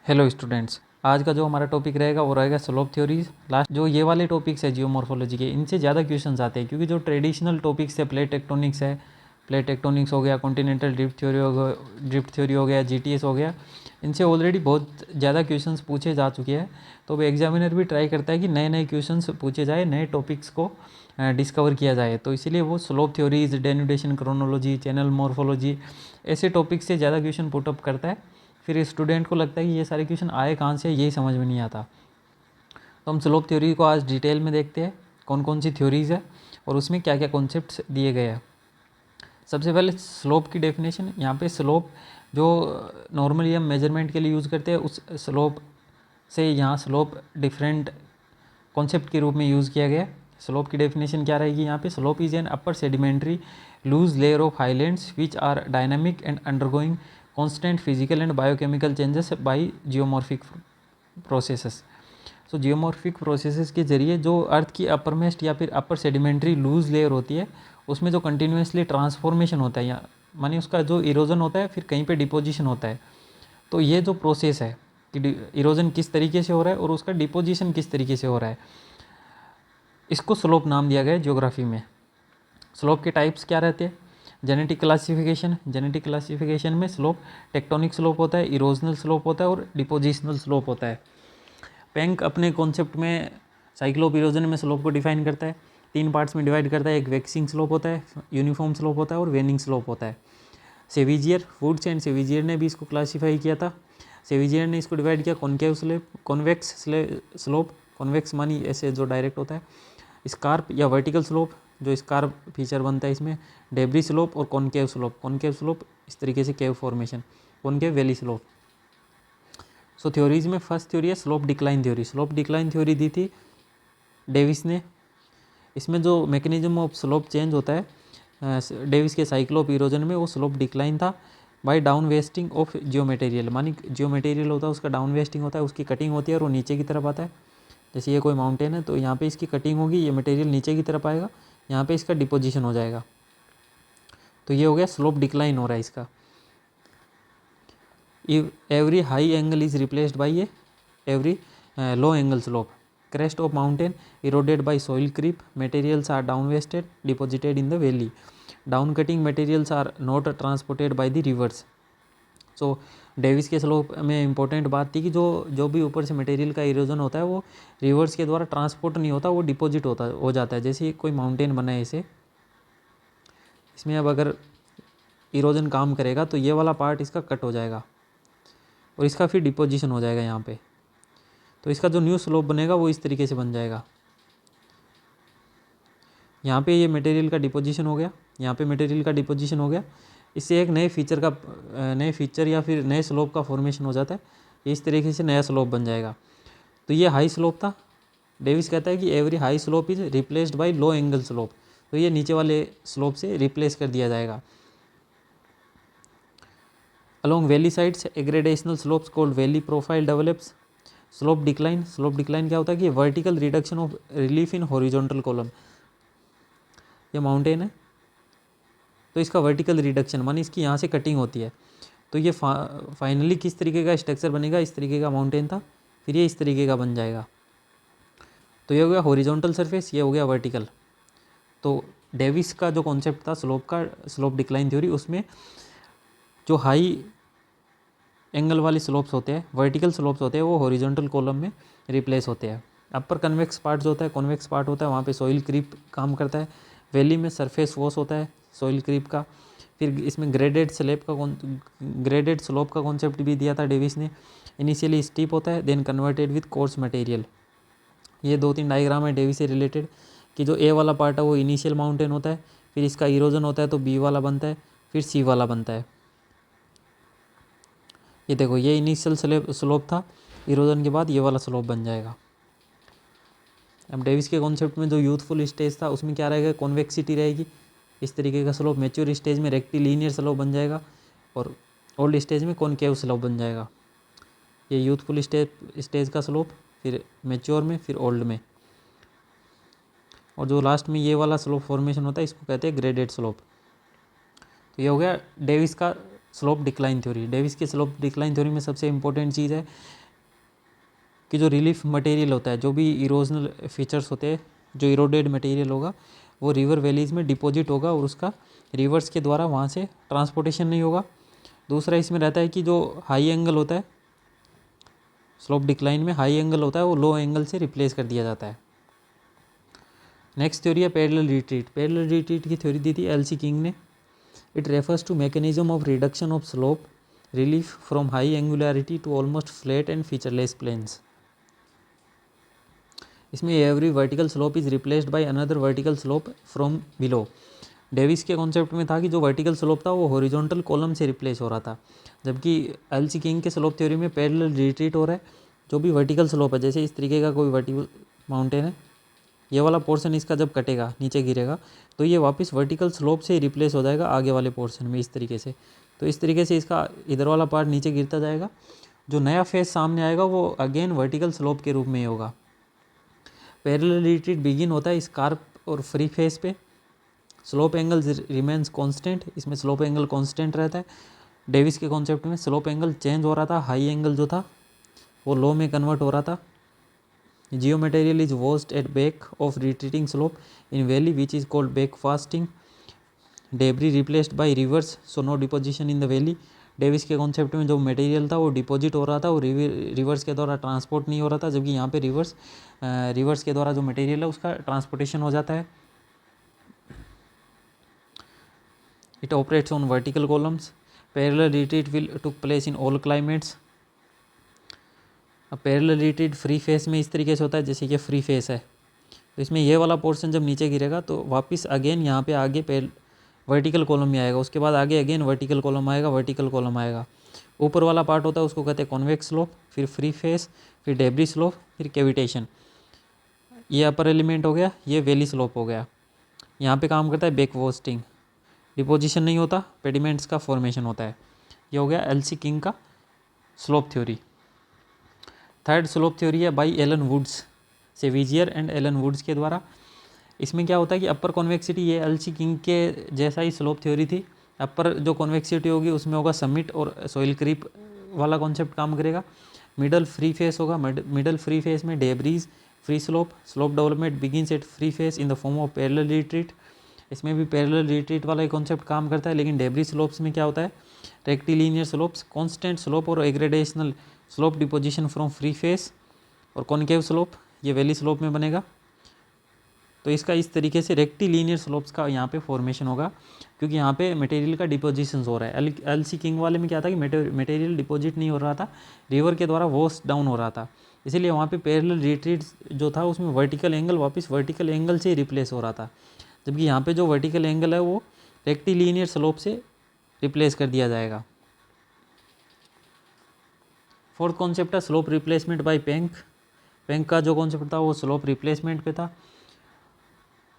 Hello students, आज का जो हमारा टॉपिक रहेगा वो रहेगा स्लोप थ्योरीज। लास्ट जो ये वाले टॉपिक्स है जियोमॉर्फोलॉजी के, इनसे ज़्यादा क्वेश्चंस आते हैं क्योंकि जो ट्रेडिशनल टॉपिक्स है प्लेट टेक्टोनिक्स हो गया, कॉन्टिनेंटल ड्रिफ्ट थ्योरी हो गया, जीटीएस हो गया, इनसे ऑलरेडी बहुत ज़्यादा क्वेश्चंस पूछे जा चुके हैं। तो अब एग्जामिनर भी ट्राई करता है कि नए नए क्वेश्चंस पूछे जाए, नए टॉपिक्स को डिस्कवर किया जाए। तो इसीलिए वो slope theories, denudation chronology, channel morphology, ऐसे टॉपिक से ज़्यादा क्वेश्चन पुटअप करता है। फिर स्टूडेंट को लगता है कि ये सारे क्वेश्चन आए कहाँ से, यही समझ में नहीं आता। तो हम स्लोप थ्योरी को आज डिटेल में देखते हैं, कौन कौन सी थ्योरीज है और उसमें क्या क्या कॉन्सेप्ट्स दिए गए हैं। सबसे पहले स्लोप की डेफिनेशन। यहाँ पे स्लोप जो नॉर्मली हम मेजरमेंट के लिए यूज़ करते हैं, उस स्लोप से यहाँ स्लोप डिफरेंट कॉन्सेप्ट के रूप में यूज़ किया गया। स्लोप की डेफिनेशन क्या रहेगी यहाँ पे? Slope is an upper sedimentary loose layer of highlands which are dynamic and undergoing constant physical and biochemical changes by geomorphic processes. So geomorphic processes के जरिए जो अर्थ की अपरमेस्ट या फिर अपर सेडिमेंट्री लूज लेयर होती है, उसमें जो कंटिन्यूसली ट्रांसफॉर्मेशन होता है, या मानी उसका जो इरोजन होता है, फिर कहीं पे डिपोजिशन होता है। तो ये जो प्रोसेस है कि इरोजन किस तरीके से हो रहा है और उसका डिपोजिशन किस तरीके से हो रहा है, इसको स्लोप नाम दिया गया है ज्योग्राफी में। स्लोप के टाइप्स क्या रहते हैं? जेनेटिक क्लासिफिकेशन में स्लोप टेक्टोनिक स्लोप होता है, इरोजनल स्लोप होता है और डिपोजिशनल स्लोप होता है। पेंक अपने कॉन्सेप्ट में साइक्लोप इरोजन में स्लोप को डिफाइन करता है, 3 पार्ट्स में डिवाइड करता है। एक वैक्सिंग स्लोप होता है, यूनिफॉर्म स्लोप होता है और वेनिंग स्लोप होता है। सेविजियर, वुड्स एंड सेविजियर ने भी इसको क्लासीफाई किया था। सेविजियर ने इसको डिवाइड किया concave slope, convex slope, convex मानी ऐसे जो डायरेक्ट होता है, स्कार्प या वर्टिकल स्लोप, जो स्कार्प फीचर बनता है इसमें, डेब्री स्लोप और कॉनकेव स्लोप इस तरीके से cave formation, concave valley slope. So theories में फर्स्ट थ्योरी है slope decline theory. Slope decline theory दी थी डेविस ने। इसमें जो मैकेनिज्म ऑफ स्लोप चेंज होता है डेविस के साइक्लोप इरोजन में, वो स्लोप डिक्लाइन था by down wasting of geo material. मानी जियो मटेरियल होता है उसका डाउन वेस्टिंग होता है, उसकी कटिंग होती है और वो नीचे की तरफ आता है। जैसे ये कोई माउंटेन है तो यहाँ पे इसकी कटिंग होगी, ये मटेरियल नीचे की तरफ आएगा, यहाँ पे इसका डिपोजिशन हो जाएगा। तो ये हो गया स्लोप डिक्लाइन हो रहा है इसका। Every high angle is replaced by every low angle slope. Crest of mountain eroded by soil creep, materials are down wasted deposited in the valley. Down cutting materials are not transported by the rivers. So Davis के slope में important बात थी कि जो भी ऊपर से material का इरोजन होता है वो रिवर्स के द्वारा ट्रांसपोर्ट नहीं होता, वो डिपॉजिट हो जाता है। जैसे कोई माउंटेन बना है ऐसे, इसमें अब अगर इरोजन काम करेगा तो ये वाला पार्ट इसका कट हो जाएगा और इसका फिर डिपोजिशन हो जाएगा यहाँ पे। तो इसका जो न्यू स्लोप बनेगा वो इस तरीके से बन जाएगा। यहाँ पे ये मटेरियल का डिपोजिशन हो गया, यहाँ पे मटेरियल का डिपोजिशन हो गया, इससे एक नए फीचर या फिर नए स्लोप का फॉर्मेशन हो जाता है। इस तरीके से नया स्लोप बन जाएगा। तो ये हाई स्लोप था। डेविस कहता है कि every high slope is replaced bye low angle slope. तो ये नीचे वाले स्लोप से रिप्लेस कर दिया जाएगा। Along valley sides aggradational slopes called valley profile develops. Slope decline क्या होता है कि vertical reduction of relief in horizontal column. ये माउंटेन है तो इसका वर्टिकल रिडक्शन मानी इसकी यहाँ से कटिंग होती है, तो ये फाइनली किस तरीके का स्ट्रक्चर बनेगा? इस तरीके का माउंटेन था, फिर ये इस तरीके का बन जाएगा। तो ये हो गया हॉरिजॉन्टल सरफेस, ये हो गया वर्टिकल। तो डेविस का जो कॉन्सेप्ट था स्लोप डिक्लाइन थ्योरी, उसमें जो हाई एंगल वाले स्लोप्स होते हैं, वर्टिकल स्लोप्स होते हैं, वो हॉरिजॉन्टल कॉलम में रिप्लेस होते हैं। अपर कन्वेक्स पार्ट जो होता है, कॉन्वेक्स पार्ट होता है, वहाँ पे सॉइल क्रीप काम करता है। वैली में सरफेस वॉश होता है सॉइल क्रीप का। फिर इसमें ग्रेडेड स्लोप का कॉन्सेप्ट भी दिया था डेविस ने। इनिशियली स्टीप होता है, then converted with coarse material. ये 2-3 डायग्राम है डेविस से रिलेटेड कि जो ए वाला पार्ट है वो इनिशियल माउंटेन होता है, फिर इसका इरोजन होता है तो बी वाला बनता है, फिर सी वाला बनता है। ये देखो, ये इनिशियल स्लोप था, इरोजन के बाद ये वाला स्लोप बन जाएगा। अब डेविस के कॉन्सेप्ट में जो यूथफुल स्टेज था उसमें क्या रहेगा? कॉन्वेक्सिटी रहेगी, इस तरीके का स्लोप। मैच्योर स्टेज में रेक्टिलिनियर स्लोप बन जाएगा और ओल्ड स्टेज में कॉनकेव स्लोप बन जाएगा। ये यूथफुल स्टेज का स्लोप, फिर मैच्योर में, फिर ओल्ड में। और जो लास्ट में ये वाला स्लोप फॉर्मेशन होता है इसको कहते हैं ग्रेडेड स्लोप। तो ये हो गया डेविस का स्लोप डिक्लाइन थ्योरी। डेविस के स्लोप डिक्लाइन थ्योरी में सबसे इम्पोर्टेंट चीज़ है कि जो रिलीफ मटेरियल होता है, जो भी इरोजनल फीचर्स होते हैं, जो इरोडेड मटेरियल होगा वो रिवर वैलीज़ में डिपॉजिट होगा और उसका रिवर्स के द्वारा वहाँ से ट्रांसपोर्टेशन नहीं होगा। दूसरा इसमें रहता है कि जो हाई एंगल होता है स्लोप डिक्लाइन में, हाई एंगल होता है वो लो एंगल से रिप्लेस कर दिया जाता है। नेक्स्ट थ्योरी है पैरेलल रिट्रीट। पैरेलल रिट्रीट की थ्योरी दी थी एल सी किंग ने। It refers to mechanism of reduction of slope relief from high angularity to almost flat and featureless plains. इसमें every vertical slope is replaced by another vertical slope from below. Davis के concept में था कि जो vertical slope था वो horizontal column से replace हो रहा था, जबकि एल सी किंग के स्लोप थ्योरी में पैरेलल रिट्रीट हो रहा है। जो भी वर्टिकल स्लोप है, जैसे इस तरीके का कोई वर्टिकल माउंटेन है, ये वाला पोर्शन इसका जब कटेगा नीचे गिरेगा तो ये वापस वर्टिकल स्लोप से रिप्लेस हो जाएगा आगे वाले पोर्शन में इस तरीके से। तो इस तरीके से इसका इधर वाला पार्ट नीचे गिरता जाएगा, जो नया फेस सामने आएगा वो अगेन वर्टिकल स्लोप के रूप में ही होगा। पैरेलल रिट्रीट बिगिन होता है स्कार्प और फ्री फेस पे। स्लोप एंगल रिमेंस कांस्टेंट, इसमें स्लोप एंगल कांस्टेंट रहता है। डेविस के कॉन्सेप्ट में स्लोप एंगल चेंज हो रहा था, हाई एंगल जो था वो लो में कन्वर्ट हो रहा था। Geo material is washed at back of retreating slope in valley which is called back wasting. Debris replaced by rivers, so no deposition in the valley. Davis के कॉन्सेप्ट में जो मटेरियल था वो डिपॉजिट हो रहा था और रिवर्स के द्वारा ट्रांसपोर्ट नहीं हो रहा था, जबकि यहाँ पे रिवर्स के द्वारा जो मटेरियल है उसका ट्रांसपोर्टेशन हो जाता है। It operates on vertical columns. Parallel retreat will took place in all climates. अब पैरेलल रिट्रीट फ्री फेस में इस तरीके से होता है जैसे कि फ्री फेस है, तो इसमें ये वाला पोर्शन जब नीचे गिरेगा तो वापस अगेन यहाँ पे आगे वर्टिकल कॉलम में आएगा, उसके बाद आगे अगेन वर्टिकल कॉलम आएगा, वर्टिकल कॉलम आएगा। ऊपर वाला पार्ट होता है उसको कहते हैं कॉन्वेक्स स्लोप, फिर फ्री फेस, फिर डेब्री स्लोप, फिर कैविटेशन। ये अपर एलिमेंट हो गया, ये वैली स्लोप हो गया। यहाँ पे काम करता है बैक वास्टिंग, डिपोजिशन नहीं होता, पेडिमेंट्स का फॉर्मेशन होता है। ये हो गया एल सी किंग का slope theory. Third slope theory है by Alan Woods, Savigear and Alan Woods के द्वारा। इसमें क्या होता है कि अपर कॉन्वेक्सिटी, ये एल सी किंग के जैसा ही स्लोप थ्योरी थी। अपर जो कॉन्वेक्सिटी होगी उसमें होगा समिट और सोइल क्रीप वाला कॉन्सेप्ट काम करेगा। मिडल फ्री फेस होगा, मिडल फ्री फेस में debris, free slope development begins at free face in the form of parallel retreat. इसमें भी पैरेलल रिट्रीट वाला ही कॉन्सेप्ट काम करता है, लेकिन डेब्री स्लोप्स में क्या होता है, रेक्टिलिनियर स्लोप्स, कांस्टेंट स्लोप और aggradational slope deposition from free face. और कॉनकेव स्लोप ये वैली स्लोप में बनेगा। तो इसका इस तरीके से रेक्टिलिनियर स्लोप्स का यहाँ पे फॉर्मेशन होगा, क्योंकि यहाँ पे मटेरियल का डिपोजिशन हो रहा है। एल सी किंग वाले में क्या था कि मटेरियल डिपोजिट नहीं हो रहा था, रिवर के द्वारा वॉश डाउन हो रहा था, इसीलिए वहाँ पे पैरेलल रिट्रीट जो था उसमें वर्टिकल एंगल वापस वर्टिकल एंगल से रिप्लेस हो रहा था, जबकि यहाँ पे जो वर्टिकल एंगल है वो रेक्टिलिनियर स्लोप से रिप्लेस कर दिया जाएगा। फोर्थ कॉन्सेप्ट है slope replacement by Penck. Penck का जो कॉन्सेप्ट था वो स्लोप रिप्लेसमेंट पे था।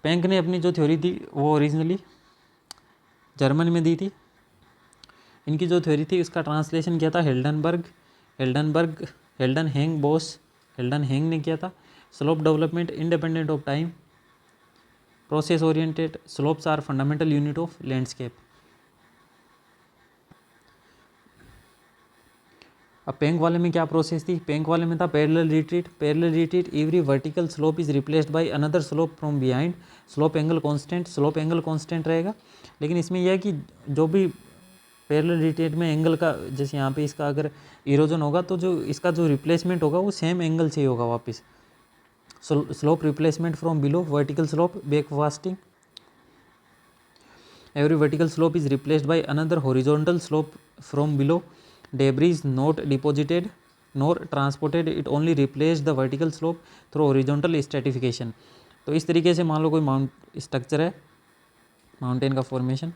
पेंक ने अपनी जो थ्योरी थी वो ओरिजिनली जर्मन में दी थी। इनकी जो थ्योरी थी उसका ट्रांसलेशन किया था हेल्डनहेंग ने किया था। Slope development independent of time, process oriented slopes are fundamental unit of landscape. अब पेंक वाले में क्या प्रोसेस थी, पेंक वाले में था parallel retreat every vertical slope is replaced by another slope from behind, slope angle constant रहेगा। लेकिन इसमें यह है कि जो भी पैरेलल रिट्रीट में एंगल का, जैसे यहाँ पे इसका अगर इरोजन होगा तो जो इसका जो रिप्लेसमेंट होगा वो सेम एंगल से ही होगा वापस। Slope replacement from below, vertical slope, back wasting. Every vertical slope is replaced by another horizontal slope from below, debris not deposited nor transported, it only replaced the vertical slope through horizontal stratification। तो इस तरीके से मान लो कोई structure है, mountain का formation,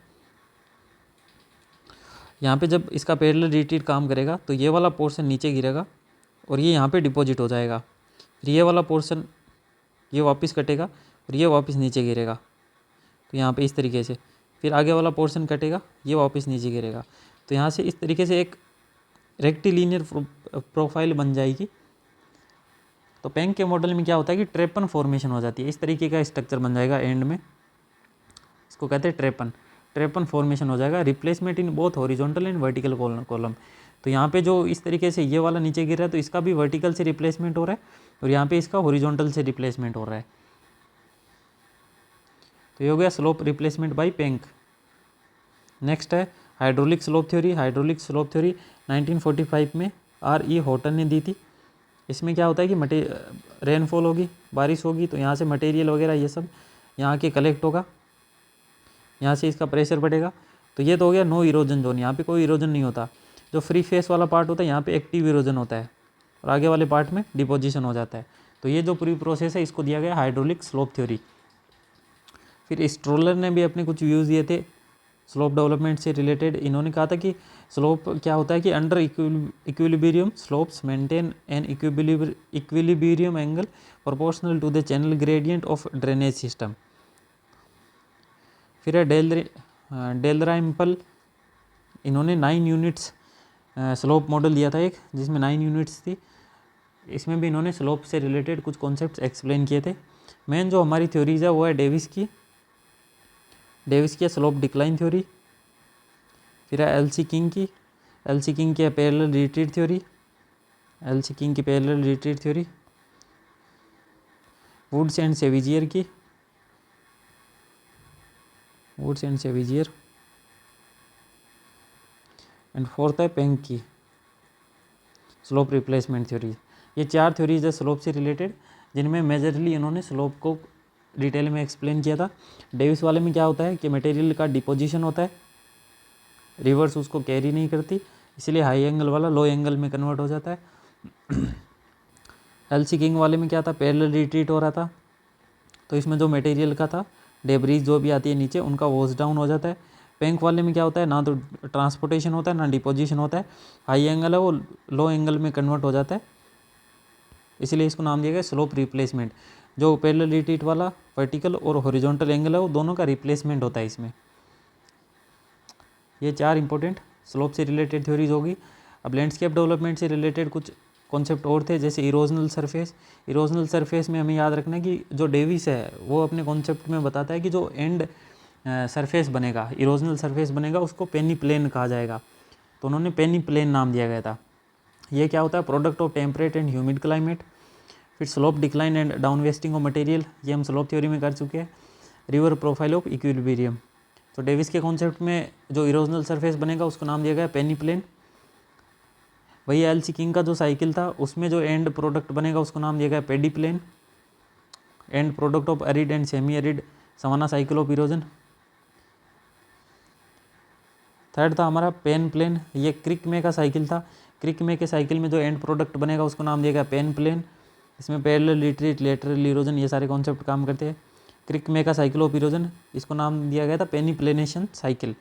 यहाँ पे जब इसका पैरेलल रिट्रीट काम करेगा तो ये वाला पोर्शन नीचे गिरेगा और ये यहाँ पे डिपॉजिट हो जाएगा। फिर ये वाला पोर्शन ये वापस कटेगा और ये वापस नीचे गिरेगा, तो यहाँ पे इस तरीके से। फिर आगे वाला पोर्शन कटेगा, ये वापस नीचे गिरेगा, तो यहाँ से इस तरीके से एक रेक्टिलिनियर प्रोफाइल बन जाएगी। तो पेंक के मॉडल में क्या होता है कि ट्रेपन फॉर्मेशन हो जाती है, इस तरीके का स्ट्रक्चर बन जाएगा एंड में, इसको कहते हैं ट्रेपन। ट्रेपन फॉर्मेशन हो जाएगा, replacement in both horizontal and vertical column. तो यहाँ पे जो इस तरीके से ये वाला नीचे गिर रहा है तो इसका भी वर्टिकल से रिप्लेसमेंट हो रहा है और यहाँ पे इसका हॉरिजॉन्टल से रिप्लेसमेंट हो रहा है। तो ये हो गया slope replacement by Penck. Next है hydraulic slope theory. Hydraulic slope theory 1945 में R.E. हॉटन ने दी थी। इसमें क्या होता है कि रेनफॉल होगी, बारिश होगी, तो यहाँ से मटेरियल वगैरह ये सब यहाँ के कलेक्ट होगा, यहाँ से इसका प्रेशर बढ़ेगा। तो ये तो हो गया नो इरोजन जोन, यहाँ पे कोई इरोजन नहीं होता। जो फ्री फेस वाला पार्ट होता है यहाँ पे एक्टिव इरोजन होता है और आगे वाले पार्ट में डिपोजिशन हो जाता है। तो ये जो पूरी प्रोसेस है इसको दिया गया हाइड्रोलिक स्लोप थ्योरी। फिर स्ट्रोलर ने भी अपने कुछ व्यूज़ दिए थे स्लोप डेवलपमेंट से रिलेटेड। इन्होंने कहा था कि स्लोप क्या होता है कि under equilibrium slopes maintain an equilibrium angle proportional to the channel gradient of drainage system. फिर है डेलराइम्पल, इन्होंने 9 यूनिट्स स्लोप मॉडल दिया था एक, जिसमें 9 यूनिट्स थी। इसमें भी इन्होंने स्लोप से रिलेटेड कुछ कॉन्सेप्ट्स एक्सप्लेन किए थे। मेन जो हमारी थ्योरीज है वो है डेविस की स्लोप डिक्लाइन थ्योरी। फिर है एलसी किंग की parallel retreat theory. Woods and Savigear and fourth है पेंक की स्लोप रिप्लेसमेंट थ्योरी। ये 4 थ्योरीज है स्लोप से रिलेटेड, जिनमें मेजरली इन्होंने स्लोप को डिटेल में एक्सप्लेन किया था। डेविस वाले में क्या होता है कि मटेरियल का डिपोजिशन होता है, रिवर्स उसको कैरी नहीं करती, इसलिए हाई एंगल वाला लो एंगल में कन्वर्ट हो जाता है। एलसी किंग वाले में क्या था, पैरेलल रिट्रीट हो रहा था, तो इसमें जो मटेरियल का था डेब्रीज जो भी आती है नीचे उनका वॉश डाउन हो जाता है। पेंक वाले में क्या होता है, ना तो ट्रांसपोर्टेशन होता है ना डिपोजिशन होता है, हाई एंगल है वो लो एंगल में कन्वर्ट हो जाता है, इसलिए इसको नाम दिया गया स्लोप रिप्लेसमेंट। जो पैरेलल रिट्रीट वाला वर्टिकल और हॉरिजॉन्टल एंगल है वो दोनों का रिप्लेसमेंट होता है इसमें। ये 4 इंपॉर्टेंट स्लोप से रिलेटेड थ्योरीज होगी। अब लैंडस्केप डेवलपमेंट से रिलेटेड कुछ कॉन्सेप्ट और थे, जैसे इरोजनल सरफेस में हमें याद रखना है कि जो डेविस है वो अपने कॉन्सेप्ट में बताता है कि जो एंड सरफेस बनेगा, इरोजनल सरफेस बनेगा, उसको पेनी प्लेन कहा जाएगा। तो उन्होंने पेनी प्लेन नाम दिया गया था। ये क्या होता है, product of temperate and humid climate. फिर slope decline and down wasting of material, ये हम स्लोप थ्योरी में कर चुके हैं। रिवर प्रोफाइल ऑफ इक्विलिब्रियम, तो डेविस के कॉन्सेप्ट में जो इरोजनल सरफेस बनेगा उसको नाम दिया गया पेनी प्लेन। वही एलसी किंग का जो साइकिल था उसमें जो एंड प्रोडक्ट बनेगा उसको नाम दिया गया pediplain. End product of arid and semi arid savanna cycle of erosion. Third था हमारा पेन प्लेन, ये क्रिक में का साइकिल था। क्रिक में के साइकिल में जो एंड प्रोडक्ट बनेगा उसको नाम दिया गया पेन प्लेन। इसमें पैरेलल रिट्रीट, लेटरल इरोजन, ये सारे कॉन्सेप्ट काम करते हैं। क्रिक में का साइकिल ऑफ इरोजन, इसको नाम दिया गया था पेनी प्लेनेशन साइकिल।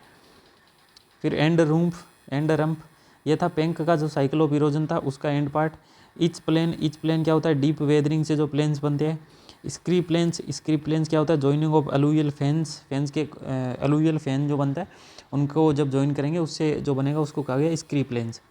फिर एंड रम्प, ये था पेंक का जो साइकिल ऑफ इरोजन था उसका एंड पार्ट। ईच प्लेन क्या होता है, डीप वेदरिंग से जो प्लेन्स बनते हैं। स्क्री प्लेन्स क्या होता है, जॉइनिंग ऑफ अलुवियल फैंस के अलुवियल फैन जो बनता है उनको जब ज्वाइन करेंगे उससे जो बनेगा उसको कहा गया स्क्री प्लेन्स।